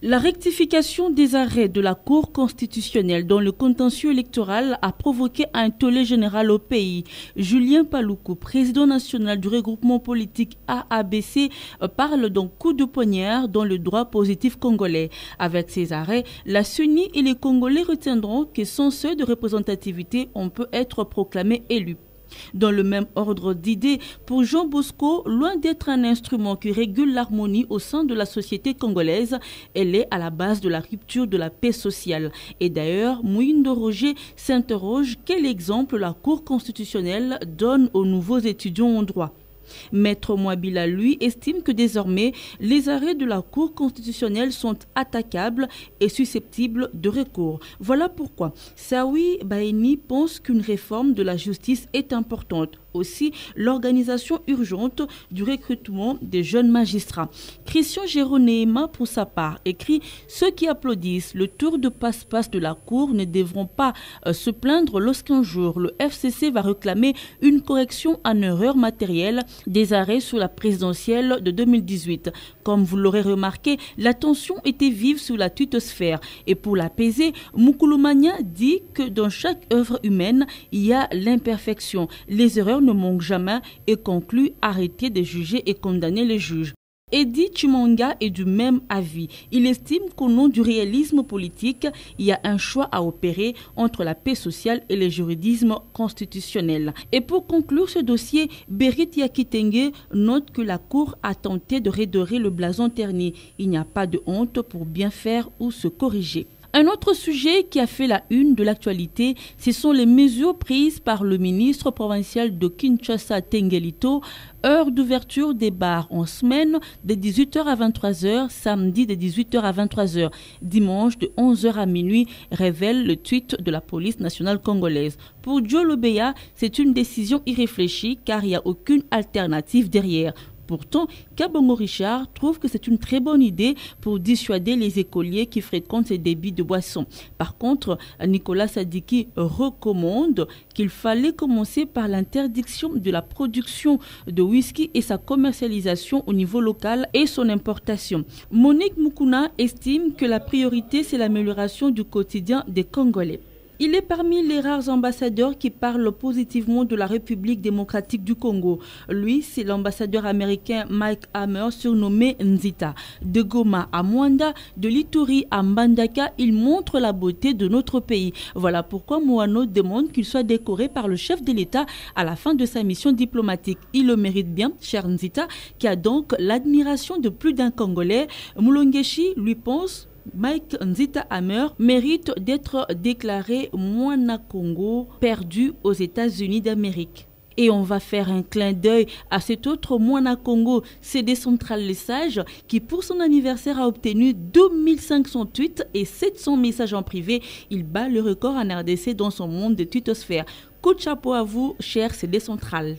La rectification des arrêts de la Cour constitutionnelle dans le contentieux électoral a provoqué un tollé général au pays. Julien Paluku, président national du regroupement politique AABC, parle d'un coup de poignard dans le droit positif congolais. Avec ces arrêts, la CENI et les Congolais retiendront que sans seuil de représentativité, on peut être proclamé élu. Dans le même ordre d'idées, pour Jean Bosco, loin d'être un instrument qui régule l'harmonie au sein de la société congolaise, elle est à la base de la rupture de la paix sociale. Et d'ailleurs, Mouindo Roger s'interroge quel exemple la Cour constitutionnelle donne aux nouveaux étudiants en droit. Maître Mouabila, lui, estime que désormais, les arrêts de la Cour constitutionnelle sont attaquables et susceptibles de recours. Voilà pourquoi Saoui Baini pense qu'une réforme de la justice est importante. Aussi, l'organisation urgente du recrutement des jeunes magistrats. Christian Géronéma, pour sa part, écrit « Ceux qui applaudissent le tour de passe-passe de la Cour ne devront pas se plaindre lorsqu'un jour le FCC va réclamer une correction en erreur matérielle des arrêts sous la présidentielle de 2018. Comme vous l'aurez remarqué, la tension était vive sous la tutosphère. Et pour l'apaiser, Moukoulomania dit que dans chaque œuvre humaine, il y a l'imperfection. Les erreurs ne manquent jamais et conclut arrêter de juger et condamner les juges. Eddie Chimanga est du même avis. Il estime qu'au nom du réalisme politique, il y a un choix à opérer entre la paix sociale et le juridisme constitutionnel. Et pour conclure ce dossier, Berit Yakitenge note que la Cour a tenté de redorer le blason terni. Il n'y a pas de honte pour bien faire ou se corriger. Un autre sujet qui a fait la une de l'actualité, ce sont les mesures prises par le ministre provincial de Kinshasa, Tengelito, heure d'ouverture des bars en semaine de 18h à 23h, samedi de 18h à 23h, dimanche de 11h à minuit, révèle le tweet de la police nationale congolaise. Pour Joe Lobeya, c'est une décision irréfléchie car il n'y a aucune alternative derrière. Pourtant, Kabongo Richard trouve que c'est une très bonne idée pour dissuader les écoliers qui fréquentent ces débits de boissons. Par contre, Nicolas Sadiki recommande qu'il fallait commencer par l'interdiction de la production de whisky et sa commercialisation au niveau local et son importation. Monique Mukuna estime que la priorité, c'est l'amélioration du quotidien des Congolais. Il est parmi les rares ambassadeurs qui parlent positivement de la République démocratique du Congo. Lui, c'est l'ambassadeur américain Mike Hammer, surnommé Nzita. De Goma à Mwanda, de l'Ituri à Mbandaka, il montre la beauté de notre pays. Voilà pourquoi Mouano demande qu'il soit décoré par le chef de l'État à la fin de sa mission diplomatique. Il le mérite bien, cher Nzita, qui a donc l'admiration de plus d'un Congolais. Moulongeshi lui pense Mike Nzita Hammer mérite d'être déclaré Mwana Congo perdu aux États-Unis d'Amérique. Et on va faire un clin d'œil à cet autre Mwana Congo, CD Central Les Sages, qui pour son anniversaire a obtenu 2500 tweets et 700 messages en privé. Il bat le record en RDC dans son monde de twittosphère. Coup de chapeau à vous, cher CD Central.